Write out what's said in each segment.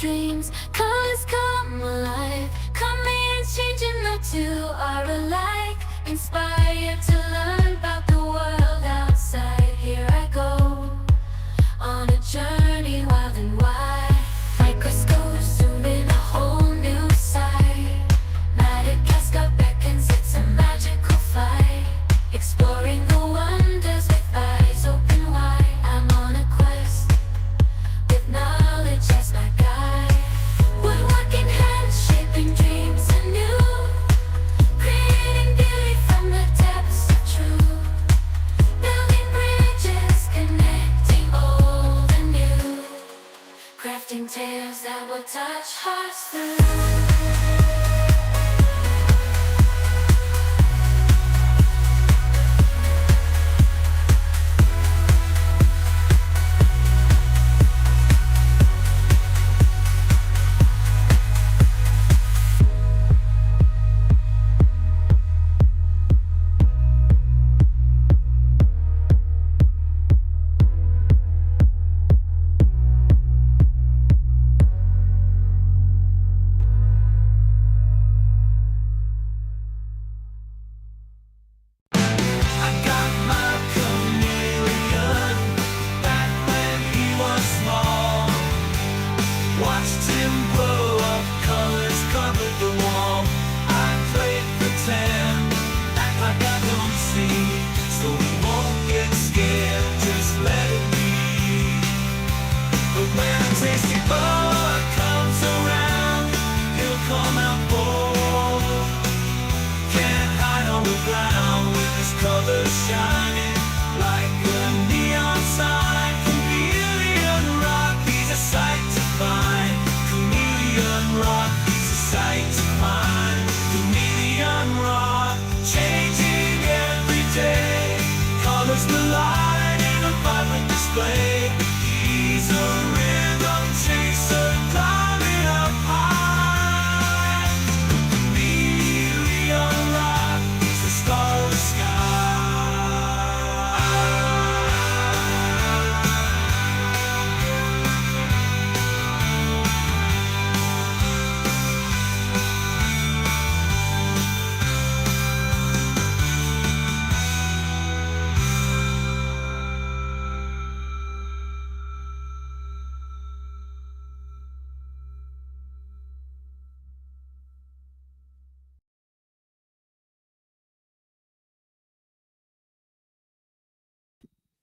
dreams, colors come alive. Chameleons changing the two are alike. Inspired to learn about the world outside. Here I go on a journey wild and wide. Microscope zoom in a whole new sight. Madagascar beckons, it's a magical flight. Exploring the wonders with eyes open wide. I'm on a quest with knowledge as my guide. Woodworking hands shaping dreams anew. Creating beauty from the depths of truth. Building bridges, connecting old and new. Crafting tales that will touch hearts through.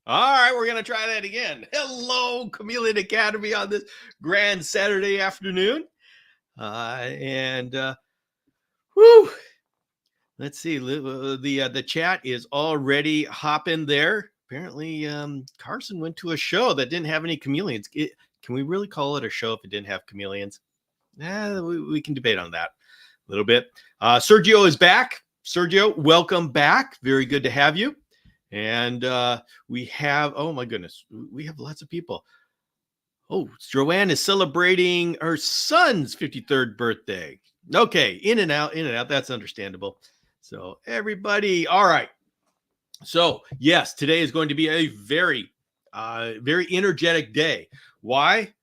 All right, we're going to try that again. Hello, Chameleon Academy on this grand Saturday afternoon. Whew, let's see. The chat is already hopping there. Apparently, Carson went to a show that didn't have any chameleons. Can we really call it a show if it didn't have chameleons? We can debate on that a little bit. Sergio is back. Sergio, welcome back. Very good to have you. And we have, oh my goodness, we have lots of people. Oh, Joanne is celebrating her son's 53rd birthday. Okay, in and out. That's understandable. So everybody, all right. So yes, today is going to be a very energetic day. Why?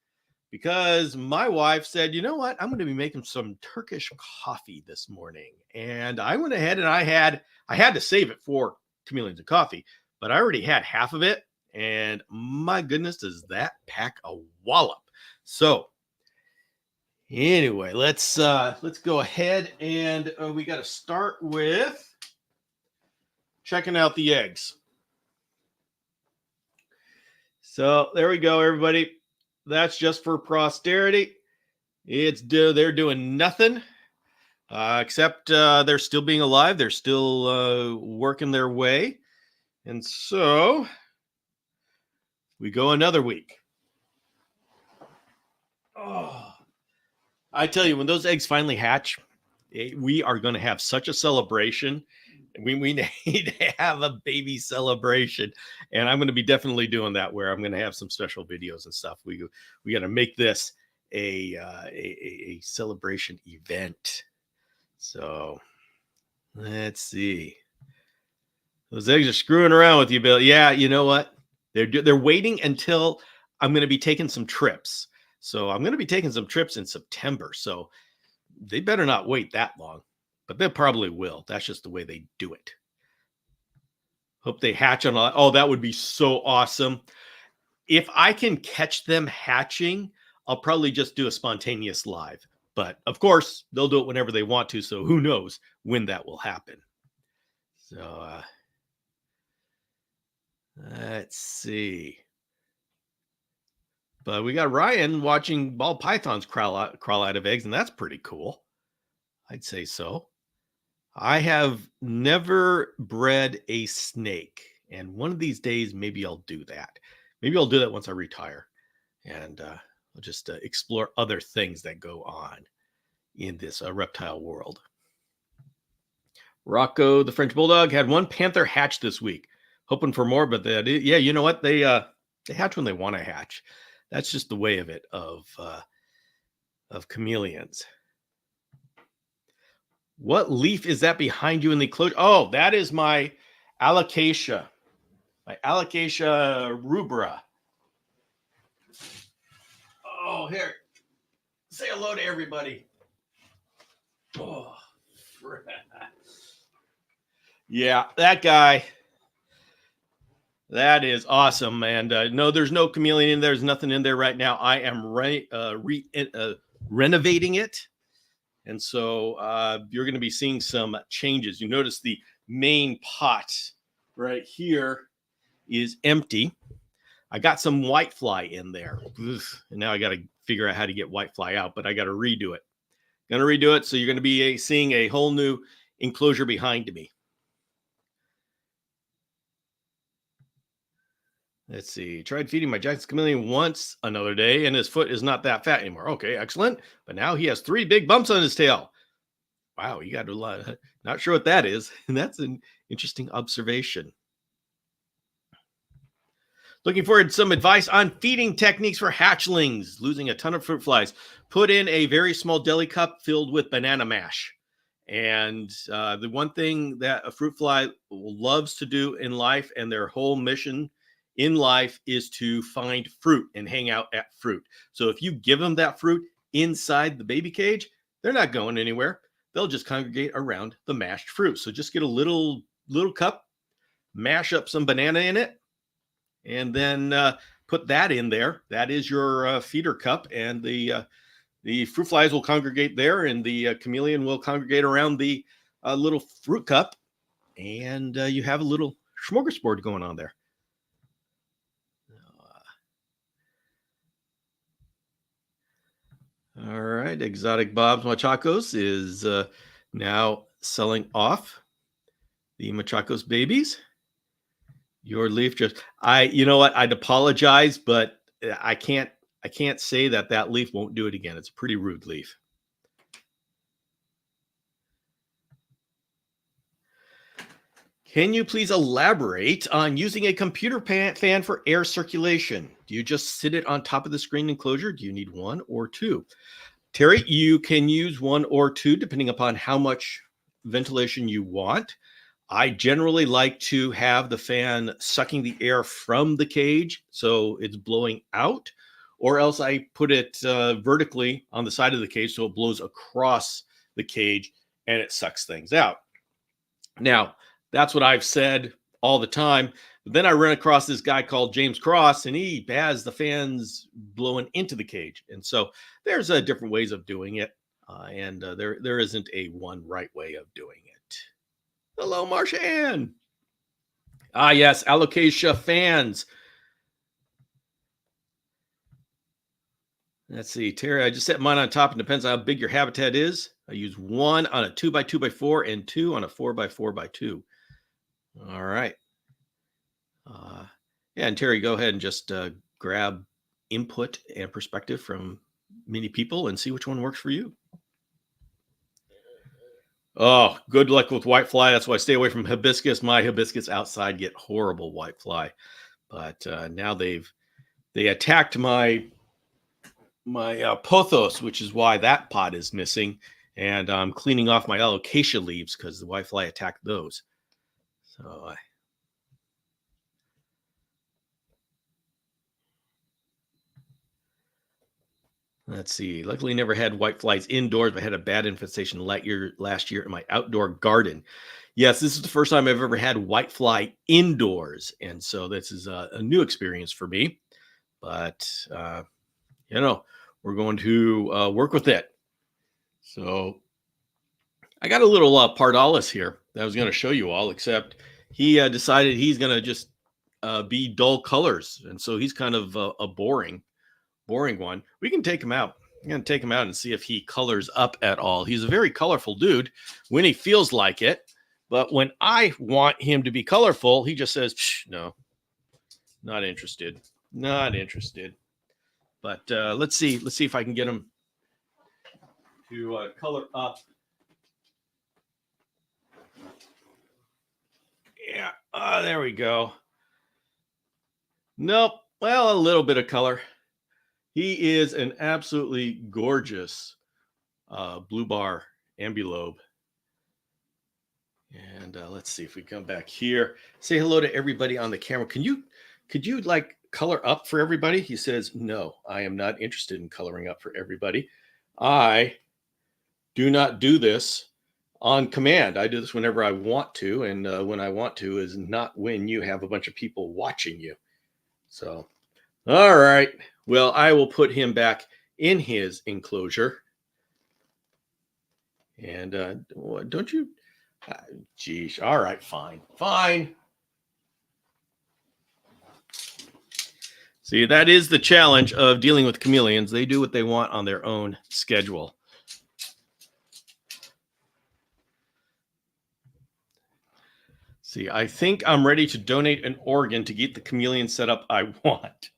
Because my wife said, you know what? I'm going to be making some Turkish coffee this morning. And I went ahead and I had to save it for Chameleons and Coffee, but I already had half of it, and my goodness, does that pack a wallop. So anyway, let's go ahead and we got to start with checking out the eggs. So there we go, everybody. That's just for posterity. They're doing nothing. Except they're still being alive. They're still working their way. And so we go another week. Oh, I tell you, when those eggs finally hatch, we are going to have such a celebration. We need to have a baby celebration. And I'm going to be definitely doing that, where I'm going to have some special videos and stuff. We got to make this a celebration event. So let's see. Those eggs are screwing around with you, Bill. Yeah, you know what? They're waiting until I'm going to be taking some trips. So I'm going to be taking some trips in September. So they better not wait that long, but they probably will. That's just the way they do it. Hope they hatch on. Oh, that would be so awesome. If I can catch them hatching, I'll probably just do a spontaneous live. But of course, they'll do it whenever they want to. So who knows when that will happen. So let's see. But we got Ryan watching ball pythons crawl out of eggs, and that's pretty cool. I'd say so. I have never bred a snake, and one of these days, maybe I'll do that. Maybe I'll do that once I retire, and I'll just explore other things that go on in this reptile world. Rocco, the French Bulldog, had one panther hatch this week. Hoping for more, but yeah, you know what? They hatch when they want to hatch. That's just the way of it of chameleons. What leaf is that behind you in the enclosure? Oh, that is my alocasia. My alocasia rubra. Oh, here. Say hello to everybody. Oh, yeah, that guy. That is awesome. And no, there's no chameleon in there. There's nothing in there right now. I am renovating it. And so you're going to be seeing some changes. You notice the main pot right here is empty. I got some whitefly in there. And now I got to figure out how to get whitefly out, but I got to redo it. Going to redo it. So you're going to be seeing a whole new enclosure behind me. Let's see. Tried feeding my Jackson chameleon once another day, and his foot is not that fat anymore. Okay, excellent. But now he has 3 big bumps on his tail. Wow, you got a lot. Not sure what that is. And that's an interesting observation. Looking forward to some advice on feeding techniques for hatchlings. Losing a ton of fruit flies. Put in a very small deli cup filled with banana mash. And the one thing that a fruit fly loves to do in life, and their whole mission in life, is to find fruit and hang out at fruit. So if you give them that fruit inside the baby cage, they're not going anywhere. They'll just congregate around the mashed fruit. So just get a little cup, mash up some banana in it, and then put that in there. That is your feeder cup, and the fruit flies will congregate there, and the chameleon will congregate around the little fruit cup, and you have a little smorgasbord going on there. All right, Exotic Bob's Machacos is now selling off the Machacos babies. Your leaf you know what? I'd apologize, but I can't say that leaf won't do it again. It's a pretty rude leaf. Can you please elaborate on using a computer fan for air circulation? Do you just sit it on top of the screen enclosure? Do you need 1 or 2? Terry, you can use 1 or 2 depending upon how much ventilation you want. I generally like to have the fan sucking the air from the cage so it's blowing out, or else I put it vertically on the side of the cage so it blows across the cage and it sucks things out. Now, that's what I've said all the time. But then I ran across this guy called James Cross, and he has the fans blowing into the cage. And so there's different ways of doing it, and there isn't a one right way of doing it. Hello, Marshan. Ah, yes, Alocasia fans. Let's see, Terry, I just set mine on top. It depends on how big your habitat is. I use 1 on a 2x2x4 and 2 on a 4x4x2. All right. Yeah, and Terry, go ahead and just grab input and perspective from many people and see which one works for you. Oh, good luck with whitefly. That's why I stay away from hibiscus. My hibiscus outside get horrible whitefly, but now they attacked my pothos, which is why that pot is missing, and I'm cleaning off my alocasia leaves because the whitefly attacked those. So Let's see. Luckily, never had white flies indoors, but had a bad infestation last year in my outdoor garden. Yes, this is the first time I've ever had white fly indoors, and so this is a new experience for me. But you know, we're going to work with it. So I got a little Pardalis here that I was going to show you all, except he decided he's going to just be dull colors, and so he's kind of a boring one. We can take him out. I'm going to take him out and see if he colors up at all. He's a very colorful dude when he feels like it, but when I want him to be colorful, he just says, no, not interested, not interested. But let's see if I can get him to color up. Yeah, there we go. Nope. Well, a little bit of color. He is an absolutely gorgeous blue bar ambulobe. And let's see if we come back here. Say hello to everybody on the camera. Could you like color up for everybody? He says, no, I am not interested in coloring up for everybody. I do not do this on command. I do this whenever I want to. And when I want to is not when you have a bunch of people watching you. So, all right. Well, I will put him back in his enclosure. And don't you? Geez. All right. Fine. Fine. See, that is the challenge of dealing with chameleons. They do what they want on their own schedule. See, I think I'm ready to donate an organ to get the chameleon setup I want.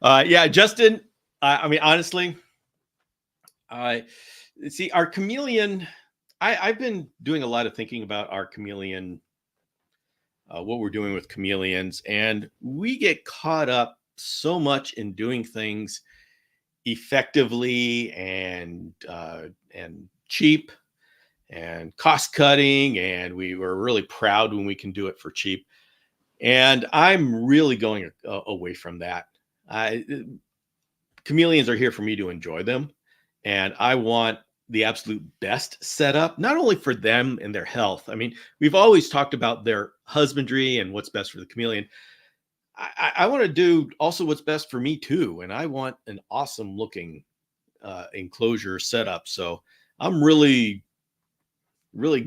Yeah, Justin, I mean, honestly, see, our chameleon, I've been doing a lot of thinking about our chameleon, what we're doing with chameleons, and we get caught up so much in doing things effectively and cheap and cost cutting, and we were really proud when we can do it for cheap. And I'm really going away from that. Chameleons are here for me to enjoy them, and I want the absolute best setup, not only for them and their health. I mean, we've always talked about their husbandry and what's best for the chameleon. I want to do also what's best for me too, and I want an awesome looking enclosure setup. So I'm really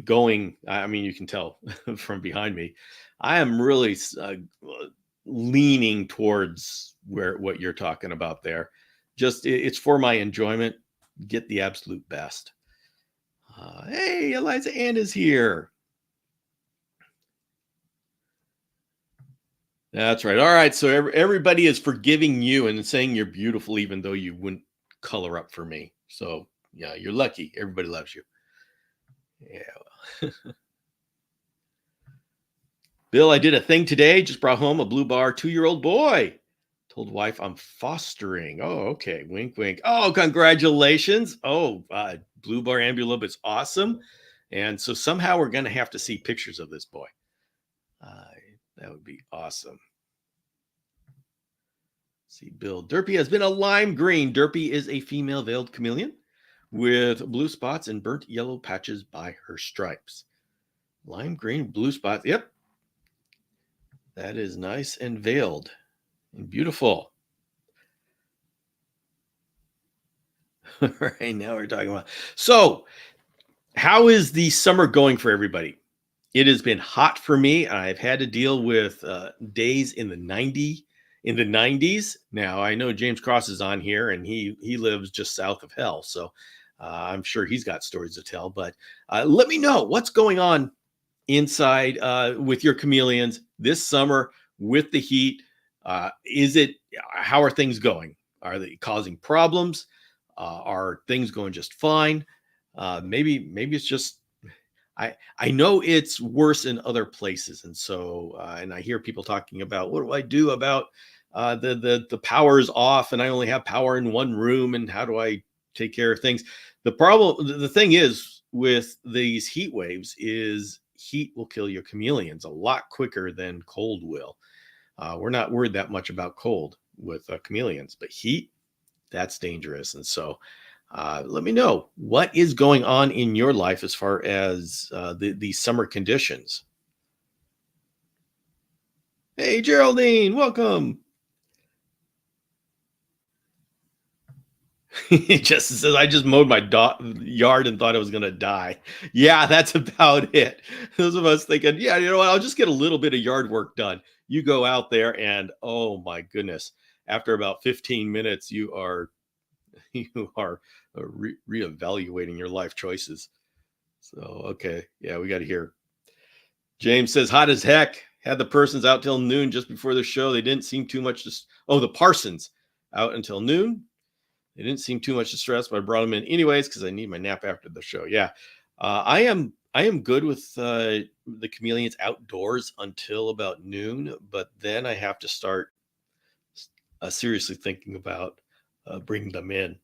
going. I mean, you can tell from behind me, I am really leaning towards what you're talking about there. Just it's for my enjoyment. Get the absolute best. Hey, Eliza Ann is here. That's right. All right. So everybody is forgiving you and saying you're beautiful, even though you wouldn't color up for me. So yeah, you're lucky. Everybody loves you. Yeah. Bill, I did a thing today. Just brought home a blue bar 2-year-old boy. Told wife I'm fostering. Oh, okay. Wink, wink. Oh, congratulations. Oh, blue bar ambulobe is awesome. And so somehow we're going to have to see pictures of this boy. That would be awesome. See, Bill, Derpy has been a lime green. Derpy is a female veiled chameleon with blue spots and burnt yellow patches by her stripes. Lime green, blue spots. Yep. That is nice and veiled and beautiful. Right now we're talking about. So, how is the summer going for everybody? It has been hot for me. I've had to deal with days in the 90s. Now I know James Cross is on here, and he lives just south of hell, so I'm sure he's got stories to tell. But let me know what's going on inside with your chameleons this summer with the heat. How are things going? Are they causing problems? Are things going just fine? Maybe it's just I know it's worse in other places, and so and I hear people talking about what do I do about the power's off and I only have power in one room, and how do I take care of things? The thing is with these heat waves is heat will kill your chameleons a lot quicker than cold will. We're not worried that much about cold with chameleons, but heat, That's dangerous. And so let me know what is going on in your life as far as the summer conditions. Hey, Geraldine, welcome. Justin says, I just mowed my yard and thought I was going to die. Yeah, that's about it. Those of us thinking, yeah, you know what? I'll just get a little bit of yard work done. You go out there and oh my goodness, after about 15 minutes, you are you are reevaluating your life choices. So, okay. Yeah, we got to hear. James says, hot as heck. Had the Persons out till noon just before the show. They didn't seem too much to. Oh, the Parsons out until noon. They didn't seem too much distressed, but I brought them in anyways because I need my nap after the show. Yeah, I am good with the Chameleons outdoors until about noon, but then I have to start seriously thinking about bringing them in.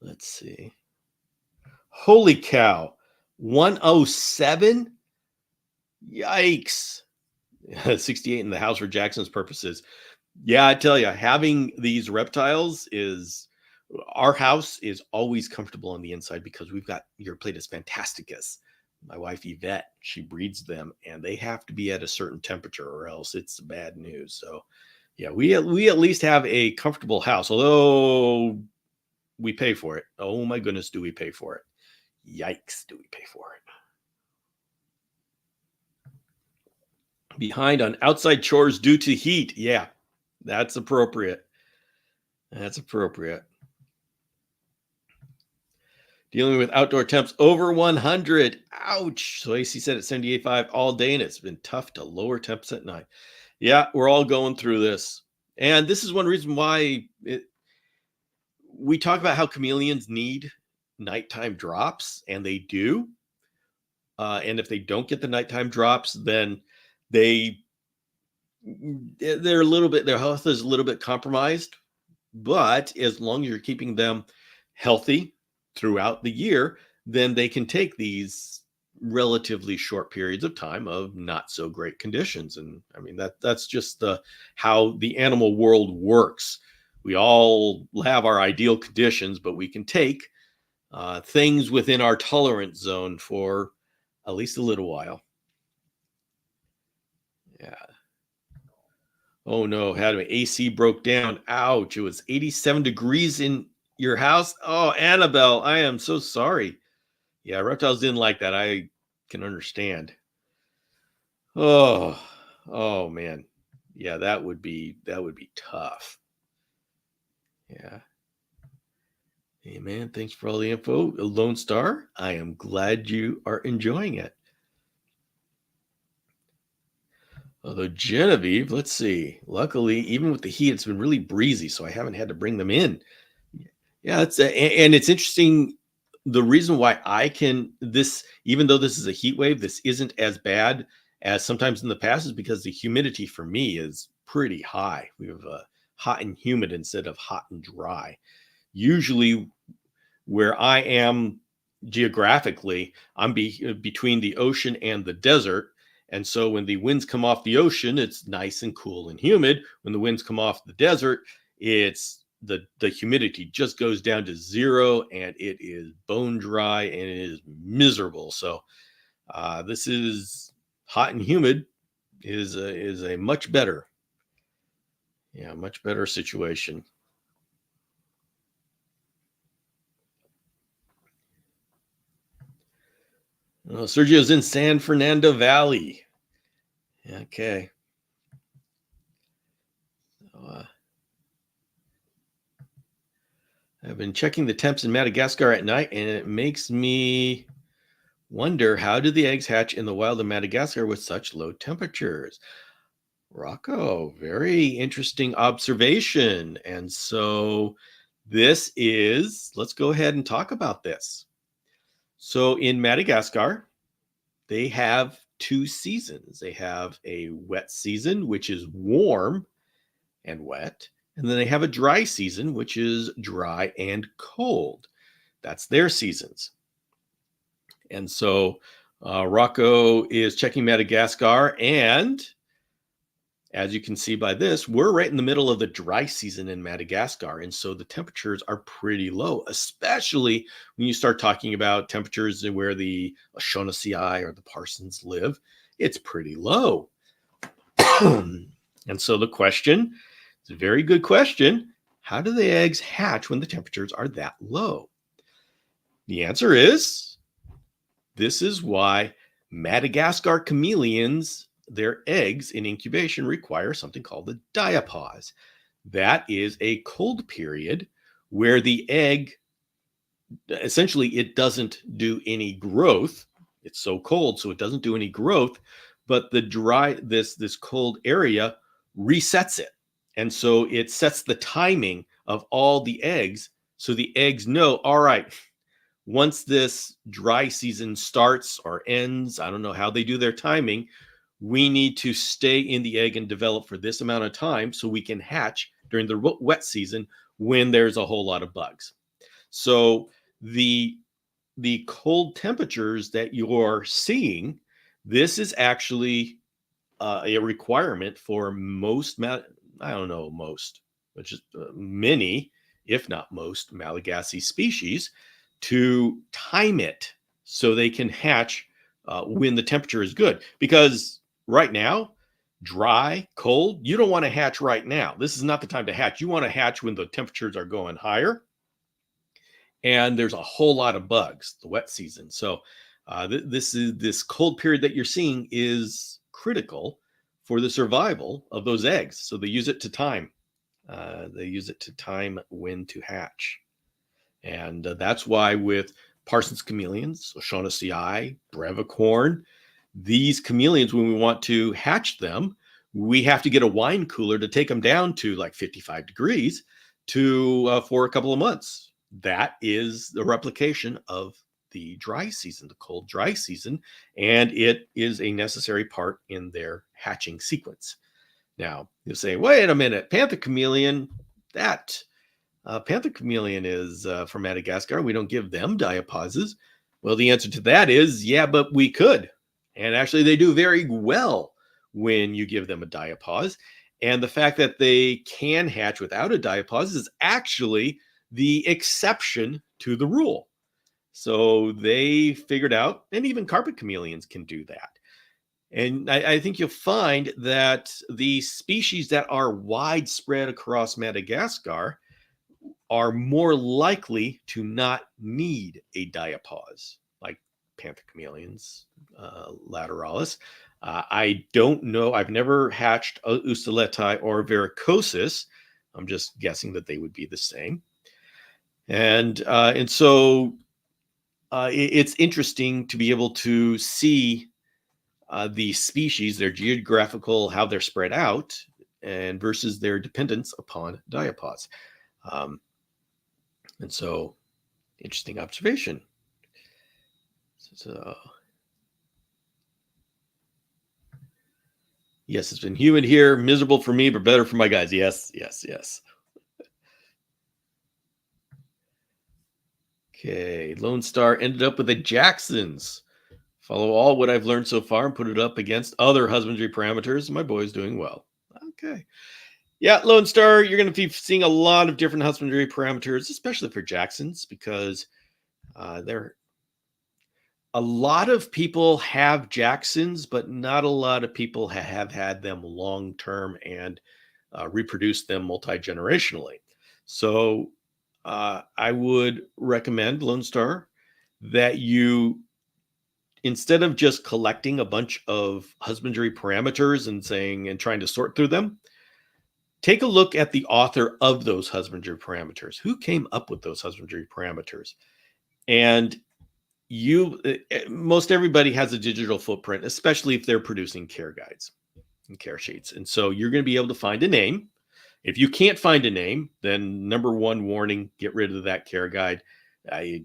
Let's see. Holy cow, 107. Yikes. 68 in the house for Jackson's purposes. Yeah, I tell you, having these reptiles is our house is always comfortable on the inside because we've got Eurypletus fantasticus. My wife Yvette, she breeds them, and they have to be at a certain temperature, or else it's bad news. So, yeah, we at least have a comfortable house, although we pay for it. Oh my goodness, do we pay for it? Yikes, do we pay for it? Behind on outside chores due to heat. Yeah, that's appropriate. That's appropriate. Dealing with outdoor temps over 100. Ouch. So AC said at 78.5 all day, and it's been tough to lower temps at night. Yeah, we're all going through this. And this is one reason why we talk about how chameleons need nighttime drops, and they do. And if they don't get the nighttime drops, then they're a little bit, their health is a little bit compromised. But as long as you're keeping them healthy throughout the year, then they can take these relatively short periods of time of not so great conditions. And I mean, that's just how the animal world works. We all have our ideal conditions, but we can take things within our tolerance zone for at least a little while. Yeah. Oh no, had my AC broke down. Ouch. It was 87 degrees in your house. Oh, Annabelle, I am so sorry. Yeah, reptiles didn't like that. I can understand. Oh man. Yeah, that would be tough. Yeah. Hey man, thanks for all the info. Lone Star, I am glad you are enjoying it. Although Genevieve, let's see. Luckily, even with the heat, it's been really breezy, so I haven't had to bring them in. Yeah, and it's interesting. The reason why I can this, even though this is a heat wave, this isn't as bad as sometimes in the past, is because the humidity for me is pretty high. We have hot and humid instead of hot and dry. Usually, where I am geographically, I'm between the ocean and the desert. And so when the winds come off the ocean, it's nice and cool and humid. When the winds come off the desert, it's the humidity just goes down to zero, and it is bone dry and it is miserable. So this is hot and humid is a much better, much better situation. Sergio's in San Fernando Valley. Okay. So, I've been checking the temps in Madagascar at night, and it makes me wonder, how do the eggs hatch in the wild of Madagascar with such low temperatures? Rocco, very interesting observation. And so let's go ahead and talk about this. So in Madagascar, they have two seasons. They have a wet season, which is warm and wet. And then they have a dry season, which is dry and cold. That's their seasons. And so Rocco is checking Madagascar, and as you can see by this, we're right in the middle of the dry season in Madagascar. And so the temperatures are pretty low, especially when you start talking about temperatures where the O'Shaughnessy or the Parsons live. It's pretty low. And so the question, it's a very good question. How do the eggs hatch when the temperatures are that low? The answer is, this is why Madagascar chameleons, their eggs in incubation require something called the diapause. That is a cold period where the egg, essentially, it doesn't do any growth. It's so cold, so it doesn't do any growth, but this cold area resets it. And so it sets the timing of all the eggs. So the eggs know, all right, once this dry season starts or ends, I don't know how they do their timing, we need to stay in the egg and develop for this amount of time so we can hatch during the wet season when there's a whole lot of bugs. So the cold temperatures that you're seeing, this is actually a requirement for most, I don't know, most, but just many, if not most, Malagasy species to time it so they can hatch when the temperature is good. Because right now, dry, cold, you don't want to hatch right now. This is not the time to hatch. You want to hatch when the temperatures are going higher and there's a whole lot of bugs, the wet season. So this cold period that you're seeing is critical for the survival of those eggs. So they use it to time. They use it to time when to hatch. And that's why with Parsons chameleons, O'Shaughnessy, brevicorn, these chameleons, when we want to hatch them, we have to get a wine cooler to take them down to like 55 degrees for a couple of months. That is the replication of the dry season, the cold dry season, and it is a necessary part in their hatching sequence. Now, you'll say, wait a minute, panther chameleon, panther chameleon is from Madagascar. We don't give them diapauses. Well, the answer to that is, yeah, but we could. And actually, they do very well when you give them a diapause. And the fact that they can hatch without a diapause is actually the exception to the rule. So they figured out, and even carpet chameleons can do that. And I think you'll find that the species that are widespread across Madagascar are more likely to not need a diapause, like panther chameleons, lateralis. I don't know. I've never hatched Ustaleti or Varicosis. I'm just guessing that they would be the same. And so it's interesting to be able to see the species, their geographical, how they're spread out, and versus their dependence upon diapause. And so, interesting observation. So, yes, it's been humid here, miserable for me, but better for my guys. Yes, yes, yes. Okay, Lone Star ended up with the Jacksons. Follow all what I've learned so far and put it up against other husbandry parameters. My boy's doing well. Okay. Yeah, Lone Star, you're going to be seeing a lot of different husbandry parameters, especially for Jacksons, because a lot of people have Jacksons, but not a lot of people have had them long-term and reproduced them multi-generationally. So I would recommend, Lone Star, that you, instead of just collecting a bunch of husbandry parameters and trying to sort through them, take a look at the author of those husbandry parameters. Who came up with those husbandry parameters? And most everybody has a digital footprint, especially if they're producing care guides and care sheets. And so you're going to be able to find a name. If you can't find a name, then number one warning, get rid of that care guide. I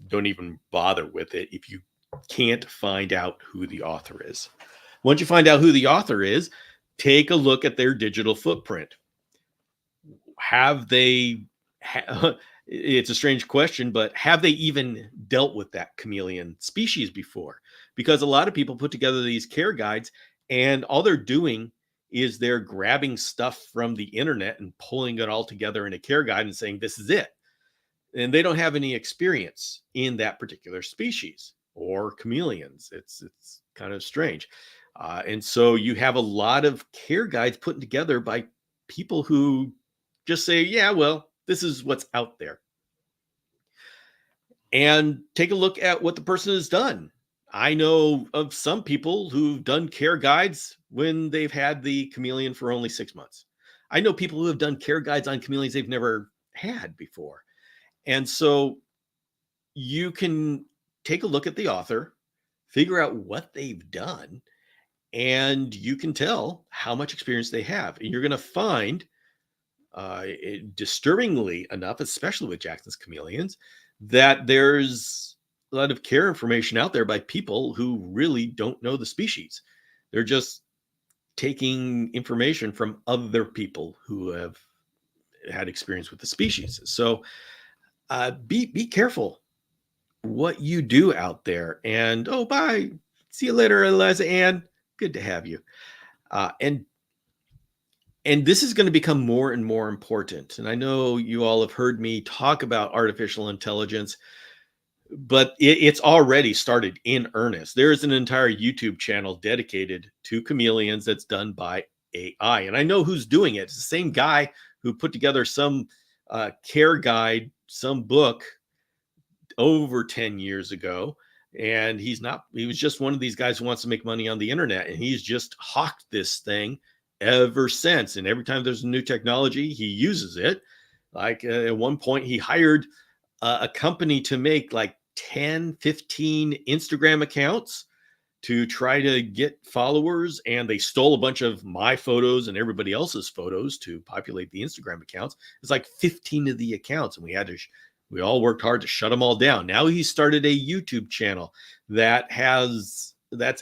don't even bother with it if you can't find out who the author is. Once you find out who the author is, take a look at their digital footprint. It's a strange question, but have they even dealt with that chameleon species before? Because a lot of people put together these care guides and all they're doing is they're grabbing stuff from the internet and pulling it all together in a care guide and saying, this is it. And they don't have any experience in that particular species or chameleons. It's kind of strange. And so you have a lot of care guides put together by people who just say, yeah, well, this is what's out there. And take a look at what the person has done. I know of some people who've done care guides when they've had the chameleon for only 6 months. I know people who have done care guides on chameleons they've never had before. And so you can take a look at the author, figure out what they've done, and you can tell how much experience they have. And you're going to find, disturbingly enough, especially with Jackson's chameleons, that there's a lot of care information out there by people who really don't know the species. They're just taking information from other people who have had experience with the species. So be careful what you do out there. And oh, bye. See you later, Eliza Ann. Good to have you. And this is going to become more and more important. And I know you all have heard me talk about artificial intelligence, but it's already started in earnest. There is an entire YouTube channel dedicated to chameleons that's done by AI. And I know who's doing it. It's the same guy who put together some care guide, some book over 10 years ago. And he was just one of these guys who wants to make money on the internet. And he's just hawked this thing ever since. And every time there's a new technology, he uses it. Like at one point, he hired a company to make like 10, 15 Instagram accounts to try to get followers. And they stole a bunch of my photos and everybody else's photos to populate the Instagram accounts. It's like 15 of the accounts. And we all worked hard to shut them all down. Now he started a YouTube channel that's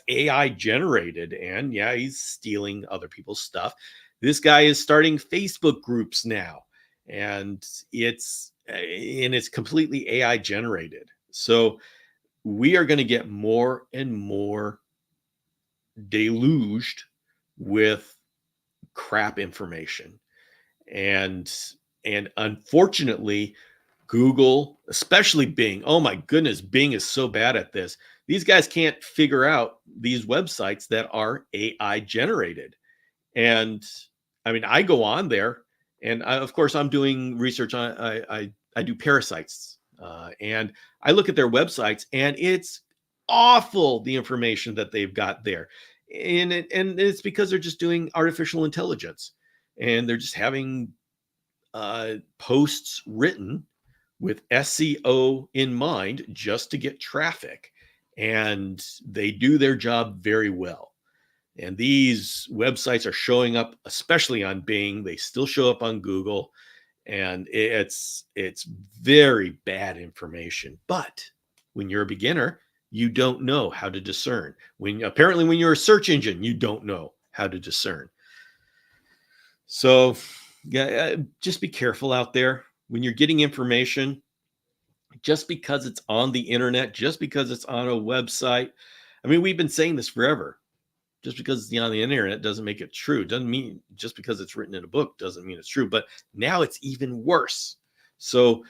AI generated. And yeah, he's stealing other people's stuff. This guy is starting Facebook groups now. And it's completely AI generated. So we are going to get more and more deluged with crap information. And unfortunately, Google, especially Bing, oh my goodness, Bing is so bad at this. These guys can't figure out these websites that are AI generated. And I mean, I go on there and of course I'm doing research on, I do parasites and I look at their websites and it's awful, the information that they've got there. And it's because they're just doing artificial intelligence and they're just having posts written with SEO in mind just to get traffic. And they do their job very well. And these websites are showing up, especially on Bing. They still show up on Google. And it's very bad information. But when you're a beginner, you don't know how to discern. When you're a search engine, you don't know how to discern. So yeah, just be careful out there when you're getting information. Just because it's on the internet, just because it's on a website. I mean, we've been saying this forever. Just because it's on the internet doesn't make it true. Doesn't mean just because it's written in a book doesn't mean it's true. But now it's even worse. So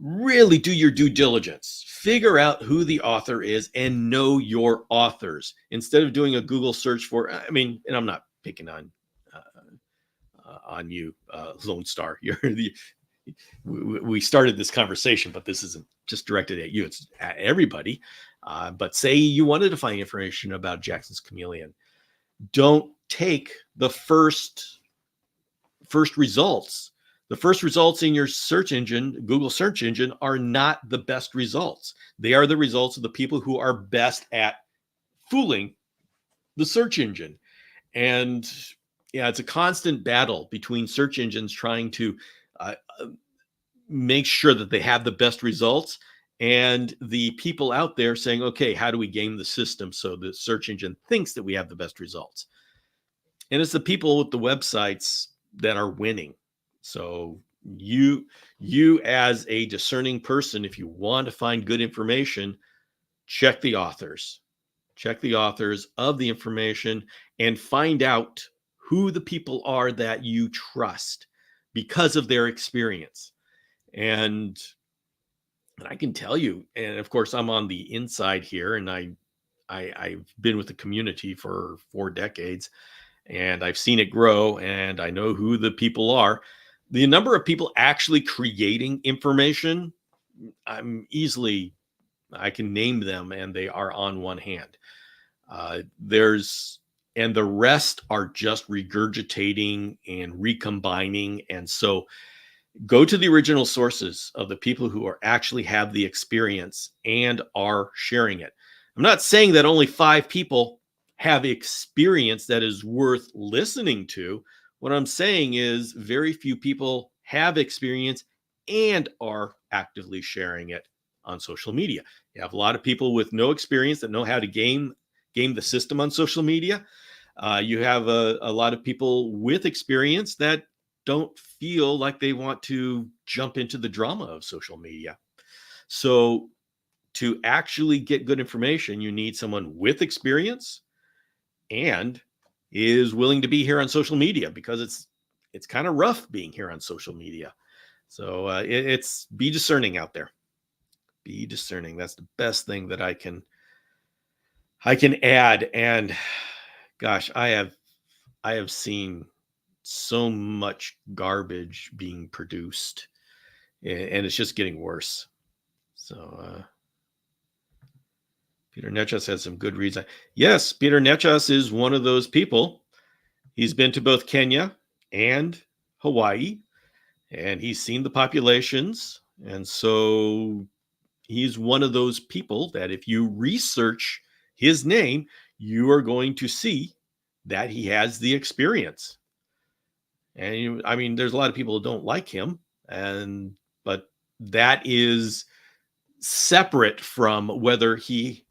really do your due diligence. Figure out who the author is and know your authors. Instead of doing a Google search for, I mean, and I'm not picking on you, Lone Star. We started this conversation, but this isn't just directed at you. It's at everybody. But say you wanted to find information about Jackson's chameleon. Don't take the first results. The first results in your search engine, Google search engine, are not the best results. They are the results of the people who are best at fooling the search engine. And yeah, it's a constant battle between search engines trying to make sure that they have the best results and the people out there saying, okay, how do we game the system so the search engine thinks that we have the best results? And it's the people with the websites that are winning. So you as a discerning person, if you want to find good information, check the authors of the information and find out who the people are that you trust because of their experience. And I can tell you, and of course, I'm on the inside here, and I've been with the community for 4 decades, and I've seen it grow, and I know who the people are. The number of people actually creating information, I can name them, and they are on one hand. And the rest are just regurgitating and recombining. And so go to the original sources of the people who are actually have the experience and are sharing it. I'm not saying that only 5 people have experience that is worth listening to. What I'm saying is very few people have experience and are actively sharing it on social media. You have a lot of people with no experience that know how to game the system on social media. You have a lot of people with experience that don't feel like they want to jump into the drama of social media. So to actually get good information, you need someone with experience and is willing to be here on social media, because it's kind of rough being here on social media. So it's be discerning out there. Be discerning. That's the best thing that I can add. And gosh, I have seen so much garbage being produced, and it's just getting worse. So Peter Nechas has some good reads. Yes, Peter Nechas is one of those people. He's been to both Kenya and Hawaii, and he's seen the populations. And so he's one of those people that if you research his name, you are going to see that he has the experience. And I mean, there's a lot of people who don't like him, but that is separate from whether he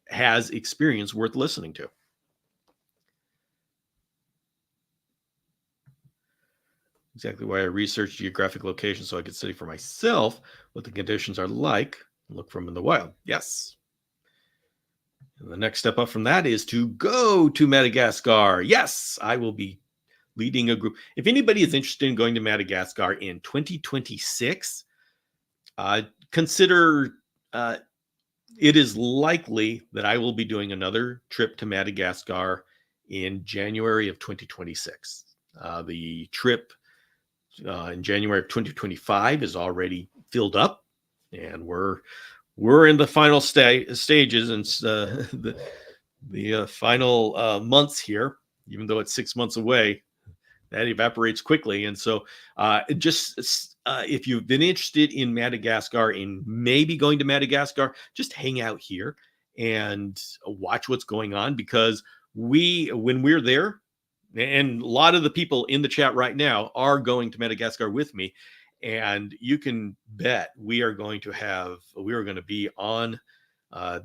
has experience worth listening to. Exactly why I researched geographic locations, so I could study for myself what the conditions are like and look for them in the wild. Yes. And the next step up from that is to go to Madagascar. Yes, I will be leading a group. If anybody is interested in going to Madagascar in 2026, consider it is likely that I will be doing another trip to Madagascar in January of 2026. The trip in January of 2025 is already filled up, and we're in the final stages and the final months here. Even though it's 6 months away, that evaporates quickly. And so if you've been interested in Madagascar, in maybe going to Madagascar, just hang out here and watch what's going on, because when we're there, and a lot of the people in the chat right now are going to Madagascar with me, and you can bet we are going to be on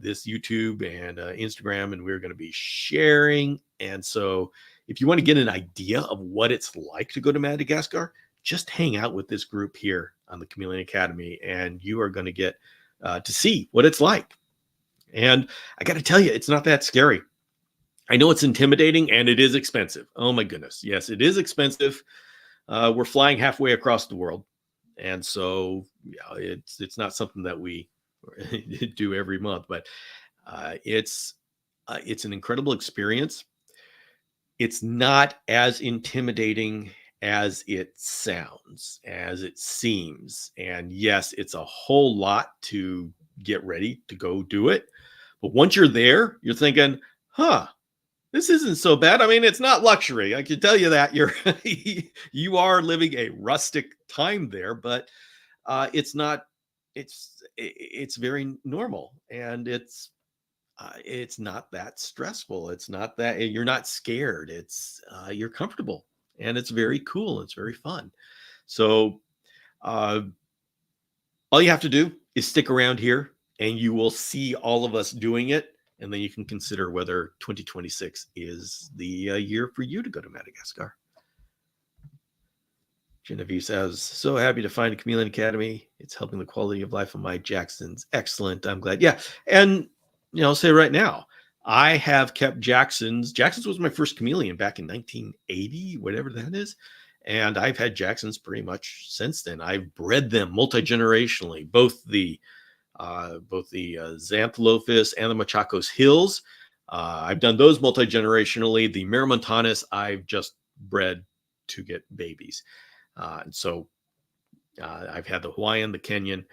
this YouTube and Instagram, and we're going to be sharing. And so if you want to get an idea of what it's like to go to Madagascar, just hang out with this group here on the Chameleon Academy, and you are going to get to see what it's like. And I got to tell you, it's not that scary. I know it's intimidating, and it is expensive. Oh my goodness. Yes, it is expensive. We're flying halfway across the world. And so it's not something that we do every month, but it's an incredible experience. It's not as intimidating as it sounds, as it seems. And yes, it's a whole lot to get ready to go do it. But once you're there, you're thinking, this isn't so bad. I mean, it's not luxury. I can tell you that you are living a rustic time there, but it's not, it's very normal, and it's not that stressful. It's not that you're not scared. It's you're comfortable, and it's very cool. It's very fun. So all you have to do is stick around here, and you will see all of us doing it. And then you can consider whether 2026 is the year for you to go to Madagascar. Genevieve says, so happy to find a Chameleon Academy. It's helping the quality of life of my Jacksons. Excellent. I'm glad. Yeah. And, I'll say right now, I have kept Jackson's. Jackson's was my first chameleon back in 1980, whatever that is. And I've had Jackson's pretty much since then. I've bred them multi-generationally, both the Xantholophus and the Machacos Hills. I've done those multi-generationally. The Miramontanus I've just bred to get babies. And so I've had the Hawaiian, the Kenyan.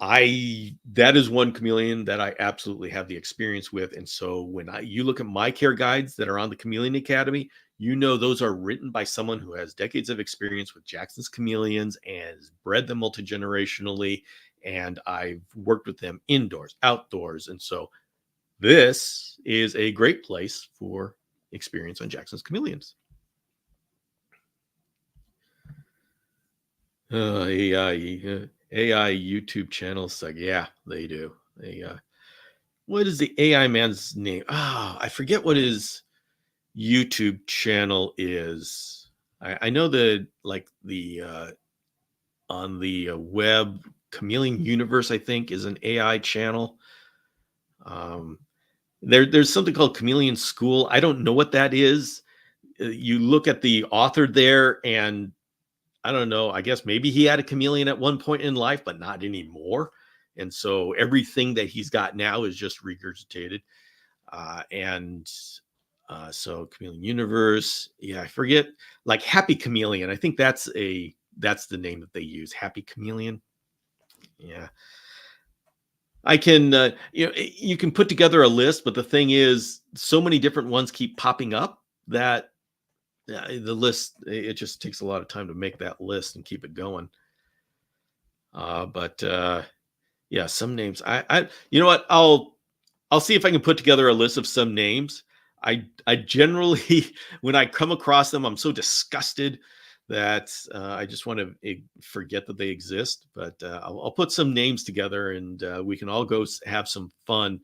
That is one chameleon that I absolutely have the experience with. And so when you look at my care guides that are on the Chameleon Academy, those are written by someone who has decades of experience with Jackson's chameleons and has bred them multi-generationally. And I've worked with them indoors, outdoors. And so this is a great place for experience on Jackson's chameleons. AI YouTube channels, like, yeah, they do. What is the AI man's name? I forget what his YouTube channel is. I know that on the web, Chameleon Universe, I think, is an AI channel. There's something called Chameleon School. I don't know what that is. You look at the author there, and I don't know. I guess maybe he had a chameleon at one point in life, but not anymore. And so everything that he's got now is just regurgitated. So Chameleon Universe, yeah, I forget, like Happy Chameleon. I think that's the name that they use. Happy Chameleon. Yeah. I can, you can put together a list, but the thing is, so many different ones keep popping up that the list, it just takes a lot of time to make that list and keep it going. But yeah, some names. You know what? I'll see if I can put together a list of some names. I generally, when I come across them, I'm so disgusted that I just want to forget that they exist. But I'll put some names together, and we can all go have some fun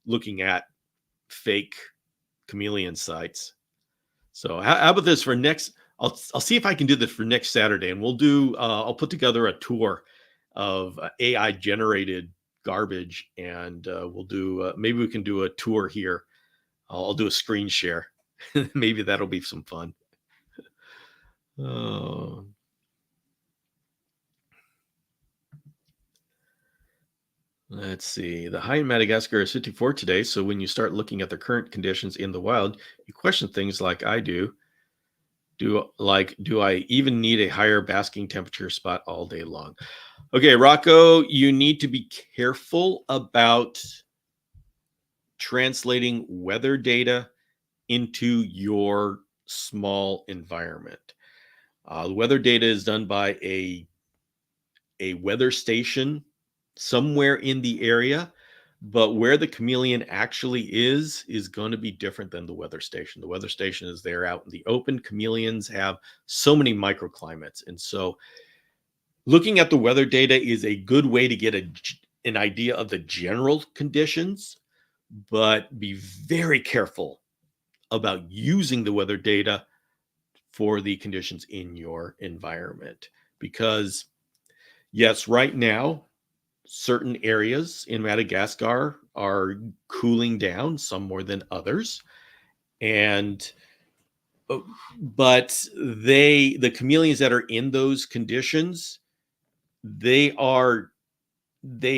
looking at fake chameleon sites. So how about this for next? I'll see if I can do this for next Saturday, and we'll do. I'll put together a tour of AI generated garbage, and we'll do. Maybe we can do a tour here. I'll do a screen share. Maybe that'll be some fun. Oh. Let's see. The high in Madagascar is 54 today. So when you start looking at the current conditions in the wild, you question things like I do. Do I even need a higher basking temperature spot all day long? Okay, Rocco, you need to be careful about translating weather data into your small environment. The weather data is done by a weather station somewhere in the area, but where the chameleon actually is going to be different than the weather station. The weather station is there out in the open. Chameleons have so many microclimates. And so looking at the weather data is a good way to get an idea of the general conditions, but be very careful about using the weather data for the conditions in your environment. Because yes, right now, certain areas in Madagascar are cooling down, some more than others. But the chameleons that are in those conditions, they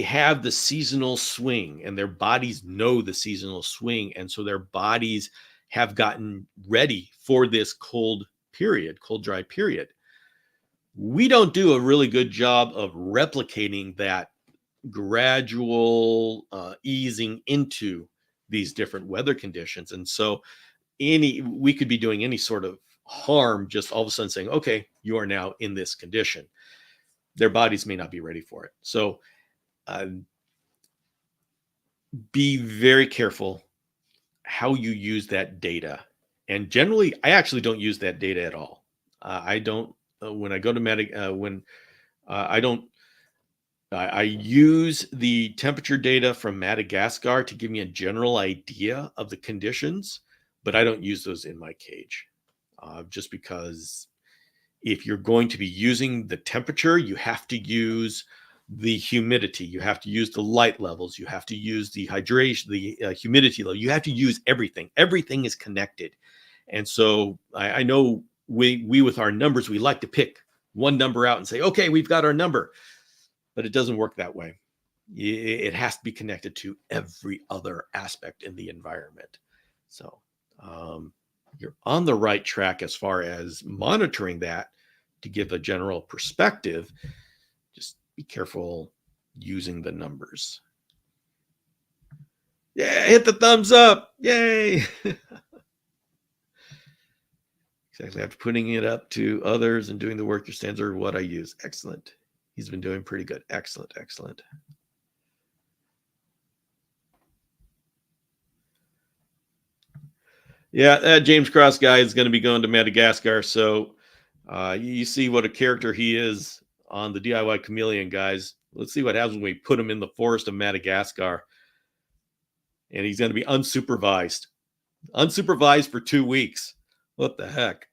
have the seasonal swing, and their bodies know the seasonal swing. And so their bodies have gotten ready for this cold, dry period. We don't do a really good job of replicating that gradual easing into these different weather conditions. And so we could be doing any sort of harm just all of a sudden saying, okay, you are now in this condition. Their bodies may not be ready for it. So be very careful how you use that data. And generally, I actually don't use that data at all. I don't, when I go to I use the temperature data from Madagascar to give me a general idea of the conditions, but I don't use those in my cage. Just because if you're going to be using the temperature, you have to use the humidity, you have to use the light levels, you have to use the hydration, the humidity level, you have to use everything. Everything is connected. And so I know we with our numbers, we like to pick one number out and say, okay, we've got our number, but it doesn't work that way. It has to be connected to every other aspect in the environment. So you're on the right track as far as monitoring that to give a general perspective. Just be careful using the numbers. Yeah, hit the thumbs up. Yay. Exactly. After putting it up to others and doing the work, your standards are what I use. Excellent. He's been doing pretty good. Excellent. Excellent. Yeah, that James Cross guy is going to be going to Madagascar. So you see what a character he is on the DIY Chameleon guys. Let's see what happens when we put him in the forest of Madagascar. And he's going to be unsupervised. Unsupervised for 2 weeks. What the heck?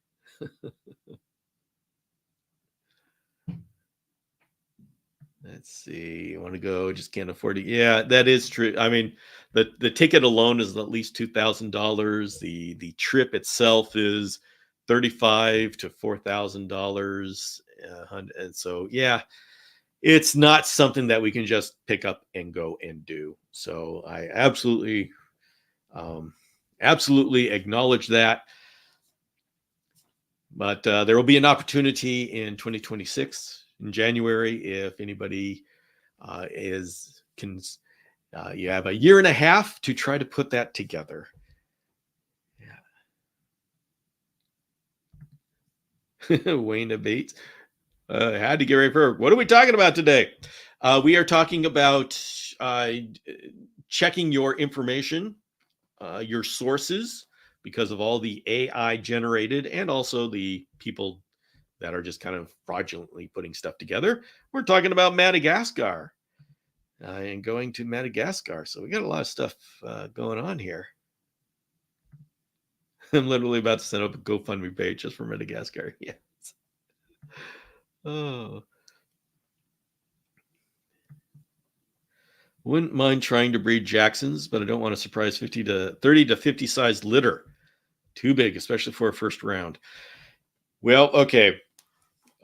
Let's see. I want to go. Just can't afford it. Yeah, that is true. I mean, the ticket alone is at least $2,000. The trip itself is $35 to $4,000. And so, yeah, it's not something that we can just pick up and go and do. So I absolutely acknowledge that. But there will be an opportunity in 2026 in January if anybody you have a year and a half to try to put that together. Yeah. Wayne Bates. Had to get ready for what are we talking about today? We are talking about checking your information, your sources, because of all the AI generated and also the people that are just kind of fraudulently putting stuff together. We're talking about Madagascar and going to Madagascar. So we got a lot of stuff going on here. I'm literally about to set up a GoFundMe page just for Madagascar. Yes. Oh. Wouldn't mind trying to breed Jacksons, but I don't want to surprise 30 to 50 size litter. Too big, especially for a first round. Well, okay.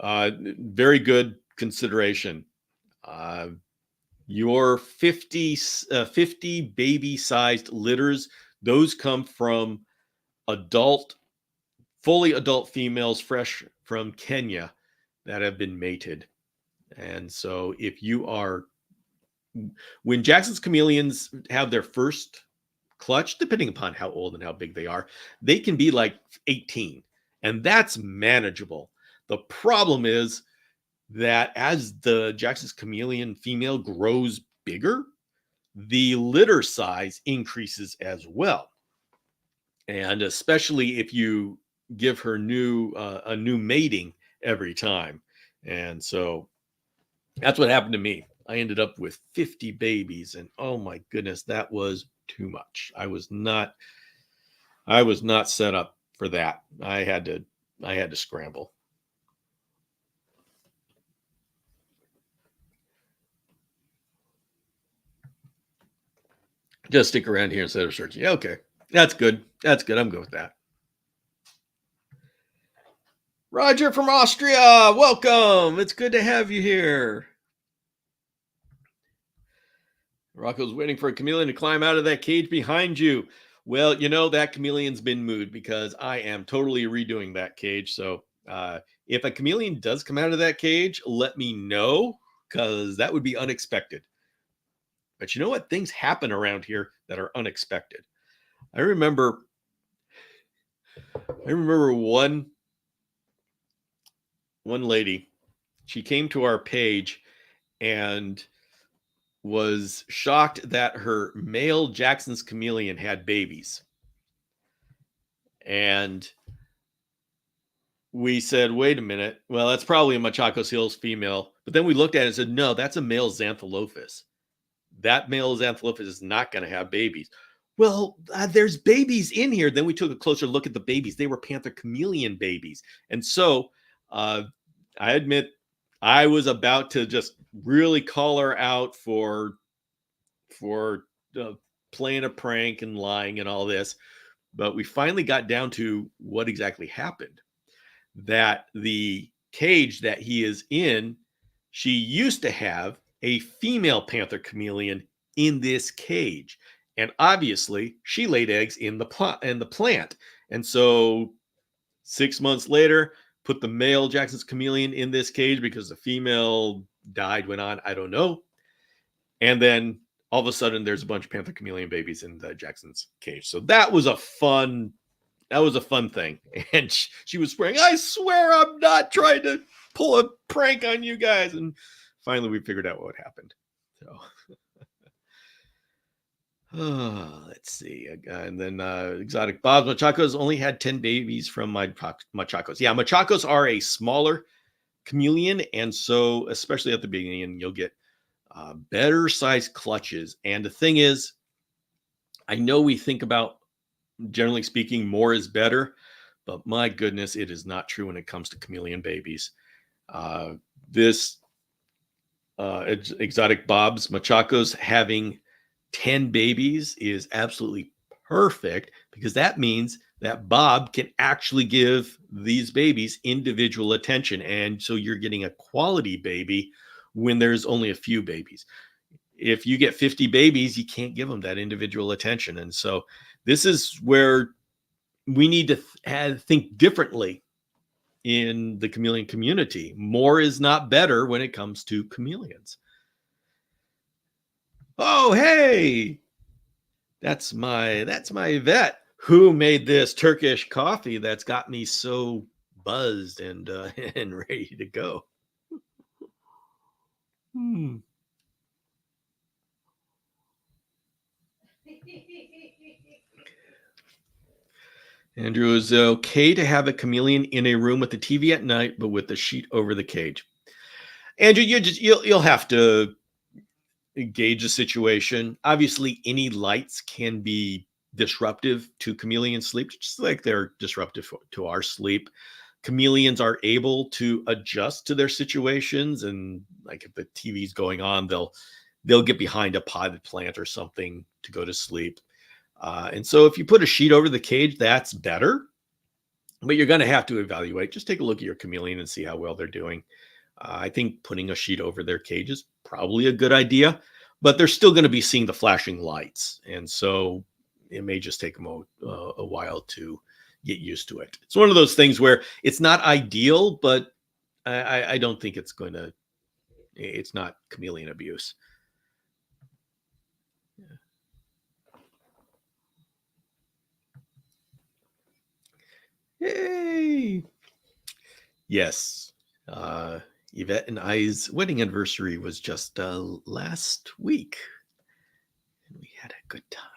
Very good consideration. Your 50 baby-sized litters, those come from fully adult females fresh from Kenya that have been mated. And so when Jackson's chameleons have their first clutch, depending upon how old and how big they are, they can be like 18, and that's manageable. The problem is that as the Jackson's chameleon female grows bigger, the litter size increases as well. And especially if you give her a new mating every time. And so that's what happened to me. I ended up with 50 babies, and oh my goodness, that was too much. I was not set up for that. I had to scramble. Just stick around here instead of searching. Yeah, okay. That's good. That's good. I'm good with that. Roger from Austria, welcome. It's good to have you here. Rocco's waiting for a chameleon to climb out of that cage behind you. Well, that chameleon's been moved because I am totally redoing that cage. So if a chameleon does come out of that cage, let me know, because that would be unexpected. But you know what? Things happen around here that are unexpected. I remember one lady, she came to our page and was shocked that her male Jackson's chameleon had babies. And we said, wait a minute. Well, that's probably a Machacos Hills female. But then we looked at it and said, no, that's a male Xantholophus. That male Xantholophus is not going to have babies. Well, there's babies in here. Then we took a closer look at the babies. They were panther chameleon babies. And so I admit I was about to just really call her out for playing a prank and lying and all this. But we finally got down to what exactly happened. That the cage that he is in, she used to have a female panther chameleon in this cage. And obviously, she laid eggs in the plant. And so 6 months later, put the male Jackson's chameleon in this cage because the female died, went on, I don't know. And then all of a sudden, there's a bunch of panther chameleon babies in the Jackson's cage. So that was a fun thing. And she was swearing, I swear I'm not trying to pull a prank on you guys. And finally, we figured out what happened. So let's see. And then Exotic Bob's Machacos only had 10 babies from my Machacos. Yeah, Machacos are a smaller chameleon. And so, especially at the beginning, you'll get better sized clutches. And the thing is, I know we think about, generally speaking, more is better, but my goodness, it is not true when it comes to chameleon babies. This Exotic Bob's Machacos having 10 babies is absolutely perfect, because that means that Bob can actually give these babies individual attention. And so you're getting a quality baby when there's only a few babies. If you get 50 babies, you can't give them that individual attention. And so this is where we need to think differently in the chameleon community. More is not better when it comes to chameleons. Oh, hey, that's my vet who made this Turkish coffee that's got me so buzzed and and ready to go. Andrew, is it okay to have a chameleon in a room with the TV at night, but with the sheet over the cage? Andrew, you'll have to gauge the situation. Obviously, any lights can be disruptive to chameleon sleep, just like they're disruptive to our sleep. Chameleons are able to adjust to their situations, and like if the TV's going on, they'll get behind a potted plant or something to go to sleep. And so if you put a sheet over the cage, that's better, but you're going to have to evaluate. Just take a look at your chameleon and see how well they're doing. I think putting a sheet over their cage is probably a good idea, but they're still going to be seeing the flashing lights. And so it may just take them a while to get used to it. It's one of those things where it's not ideal, but I don't think it's not chameleon abuse. Yay! Yes. Yvette and I's wedding anniversary was just last week. And we had a good time.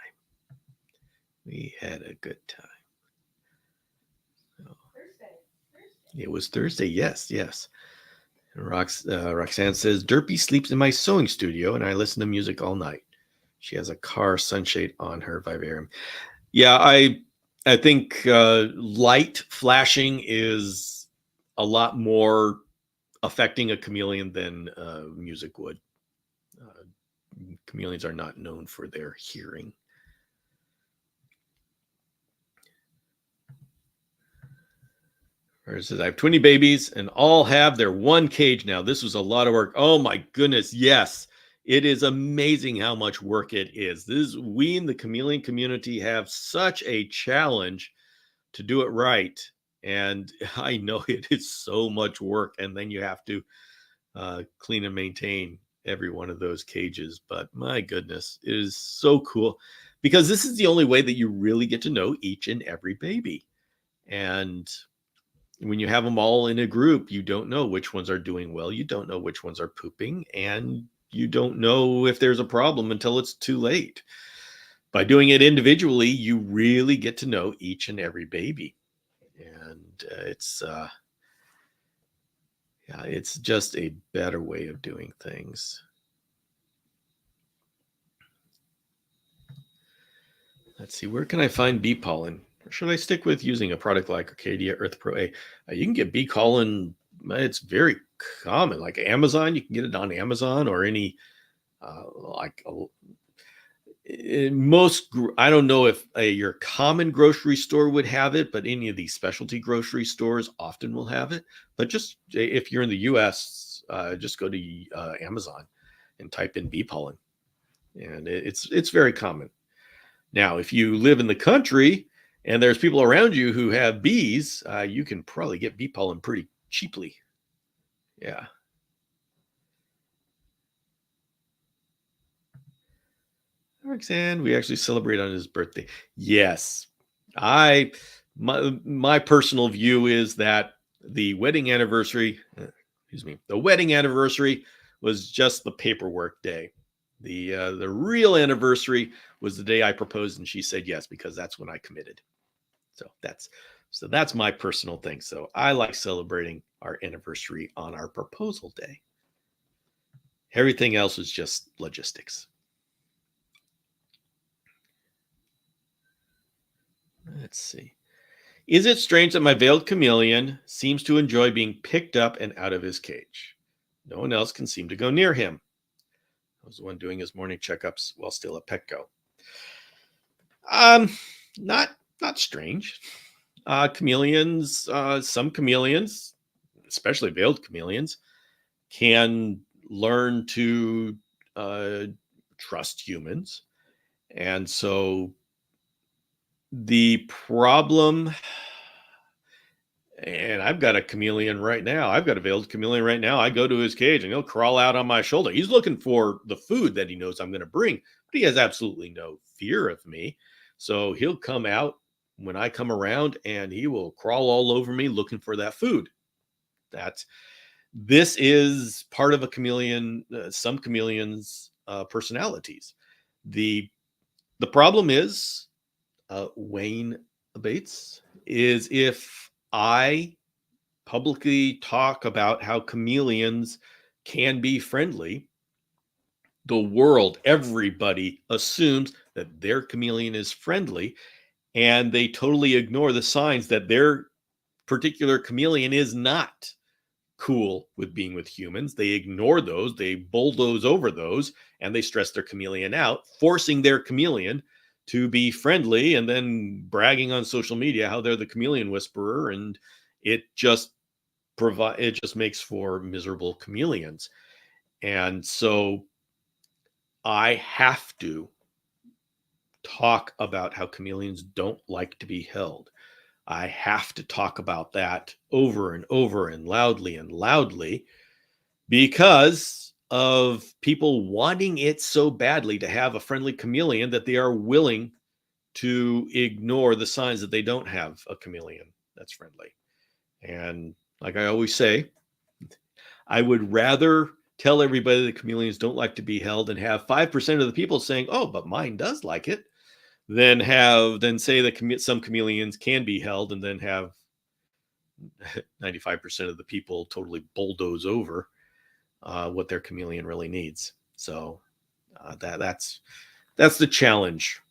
So, it was Thursday. Yes. And Roxanne says, Derpy sleeps in my sewing studio and I listen to music all night. She has a car sunshade on her vivarium. Yeah, I think light flashing is a lot more affecting a chameleon than music would. Chameleons are not known for their hearing. It says, I have 20 babies and all have their one cage now. This was a lot of work. Oh my goodness. Yes. It is amazing how much work it is. We in the chameleon community have such a challenge to do it right. And I know it is so much work. And then you have to clean and maintain every one of those cages. But my goodness, it is so cool, because this is the only way that you really get to know each and every baby. And when you have them all in a group, you don't know which ones are doing well. You don't know which ones are pooping, and you don't know if there's a problem until it's too late. By doing it individually, you really get to know each and every baby. And it's just a better way of doing things. Let's see, where can I find bee pollen? Or should I stick with using a product like Arcadia Earth Pro A? You can get bee pollen it's very common. Like Amazon, you can get it on Amazon or any like I don't know if your common grocery store would have it, but any of these specialty grocery stores often will have it. But just if you're in the US, just go to Amazon and type in bee pollen, and it's very common. Now, if you live in the country and there's people around you who have bees, you can probably get bee pollen pretty cheaply. Yeah. Roxanne, we actually celebrate on his birthday. Yes. I my personal view is that the wedding anniversary, the wedding anniversary was just the paperwork day. The real anniversary was the day I proposed and she said yes, because that's when I committed. So that's my personal thing. So I like celebrating our anniversary on our proposal day. Everything else is just logistics. Let's see. Is it strange that my veiled chameleon seems to enjoy being picked up and out of his cage? No one else can seem to go near him. I was the one doing his morning checkups while still at Petco. Um, not strange. Chameleons, some chameleons, especially veiled chameleons, can learn to trust humans. And so the problem, and I've got a chameleon right now. I've got a veiled chameleon right now. I go to his cage and he'll crawl out on my shoulder. He's looking for the food that he knows I'm going to bring, but he has absolutely no fear of me. So he'll come out when I come around and he will crawl all over me looking for that food. This is part of a chameleon, some chameleons' personalities. The problem is, Wayne Bates, is if I publicly talk about how chameleons can be friendly, the world, everybody assumes that their chameleon is friendly, and they totally ignore the signs that their particular chameleon is not cool with being with humans. They ignore those, they bulldoze over those, and they stress their chameleon out, forcing their chameleon to be friendly and then bragging on social media how they're the chameleon whisperer, and it just makes for miserable chameleons. And so I have to talk about how chameleons don't like to be held. I have to talk about that over and over and loudly because of people wanting it so badly to have a friendly chameleon that they are willing to ignore the signs that they don't have a chameleon that's friendly. And like I always say, I would rather tell everybody that chameleons don't like to be held and have 5% of the people saying, "Oh, but mine does like it," than say that some chameleons can be held and then have 95% of the people totally bulldoze over what their chameleon really needs. So that's the challenge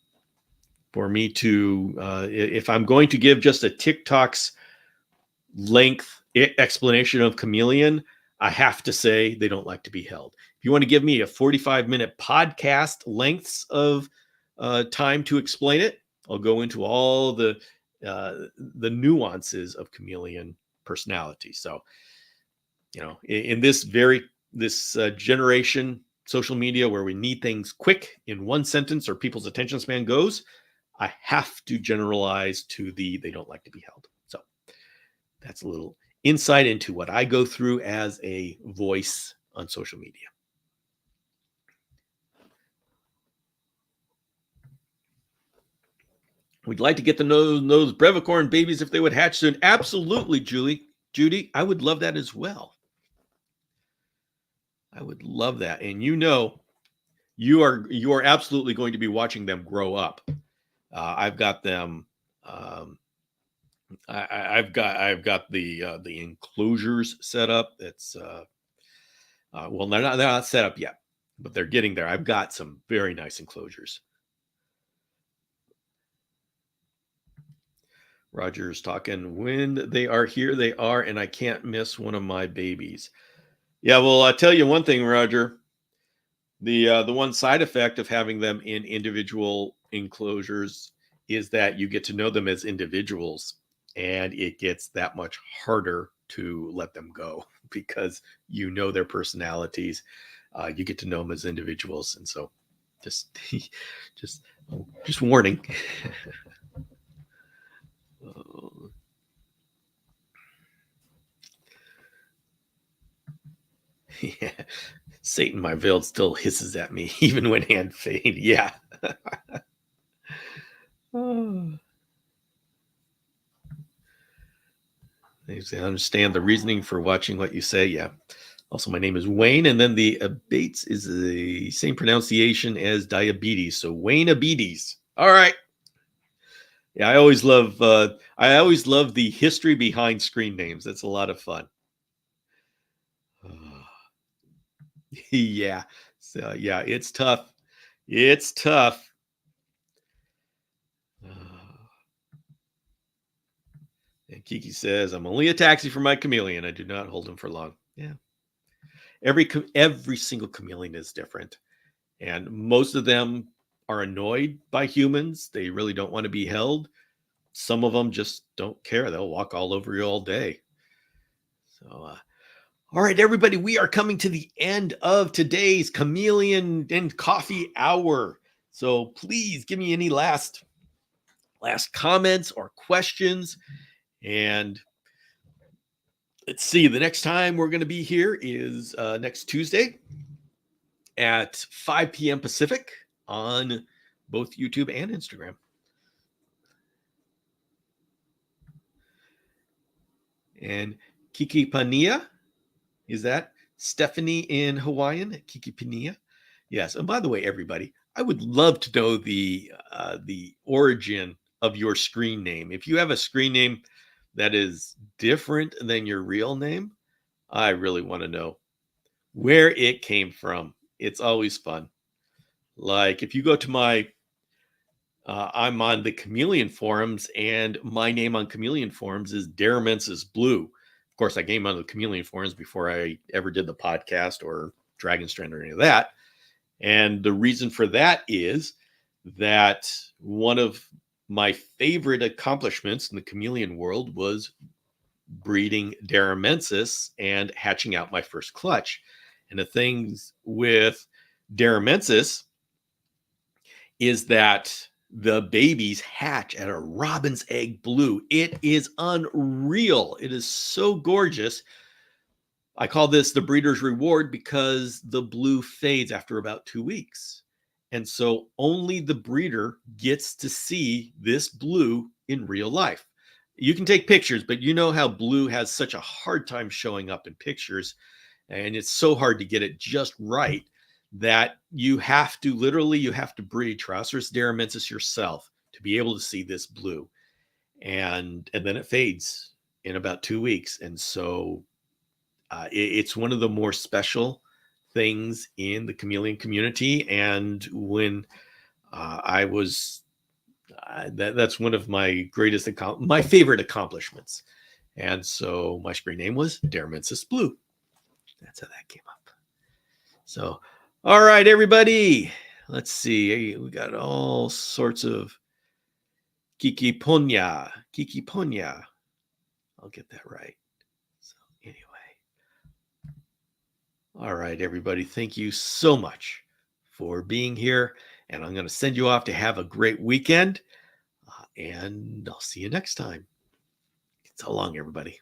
for me to, if I'm going to give just a TikTok's length explanation of chameleon, I have to say they don't like to be held. If you want to give me a 45-minute podcast lengths of time to explain it, I'll go into all the nuances of chameleon personality. So, in this generation, social media, where we need things quick in one sentence or people's attention span goes, I have to generalize to they don't like to be held. So that's a little insight into what I go through as a voice on social media. We'd like to get to know those brevicorn babies if they would hatch soon. Absolutely, Judy, I would love that as well. I would love that. And you are absolutely going to be watching them grow up. I've got them. I've got the enclosures set up. It's well, they're not set up yet, but they're getting there. I've got some very nice enclosures. Roger's talking. When they are here, they are, and I can't miss one of my babies. Yeah, well, I'll tell you one thing, Roger. The one side effect of having them in individual enclosures is that you get to know them as individuals, and it gets that much harder to let them go because you know their personalities. You get to know them as individuals, and so just just just warning. Oh, yeah. Satan, my veil still hisses at me, even when hand fade. Yeah. Oh. They say, I understand the reasoning for watching what you say. Yeah. Also, my name is Wayne, and then the Bates is the same pronunciation as diabetes. So Wayne Abetes. All right. Yeah, I always love the history behind screen names. That's a lot of fun. Yeah. So yeah, it's tough. It's tough. And Kiki says, I'm only a taxi for my chameleon. I do not hold him for long. Yeah. Every single chameleon is different. And most of them are annoyed by humans. They really don't want to be held. Some of them just don't care. They'll walk all over you all day. So, all right, everybody, we are coming to the end of today's Chameleon and Coffee Hour. So please give me any last comments or questions. And let's see, the next time we're going to be here is next Tuesday at 5 p.m. Pacific on both YouTube and Instagram. And Kiki Pania, is that Stephanie in Hawaiian? Kiki Pania? Yes. And by the way, everybody, I would love to know the origin of your screen name. If you have a screen name that is different than your real name, I really want to know where it came from. It's always fun. Like if you go to my I'm on the Chameleon forums, and my name on Chameleon forums is Daramensis Blue. Of course, I came on the Chameleon forums before I ever did the podcast or Dragon Strand or any of that. And the reason for that is that one of my favorite accomplishments in the chameleon world was breeding Daramensis and hatching out my first clutch. And the things with Daramensis is that the babies hatch at a robin's egg blue. It is unreal. It is so gorgeous. I call this the breeder's reward because the blue fades after about 2 weeks. And so only the breeder gets to see this blue in real life. You can take pictures, but you know how blue has such a hard time showing up in pictures. And it's so hard to get it just right that you have to breed Triceratops daramensis yourself to be able to see this blue. And then it fades in about 2 weeks. And so it's one of the more special things in the chameleon community. And when that's one of my my favorite accomplishments. And so my screen name was Daramensis Blue. That's how that came up. So, all right, everybody. Let's see. We got all sorts of Kiki Ponya. I'll get that right. So, anyway. All right, everybody. Thank you so much for being here. And I'm going to send you off to have a great weekend. And I'll see you next time. So long, everybody.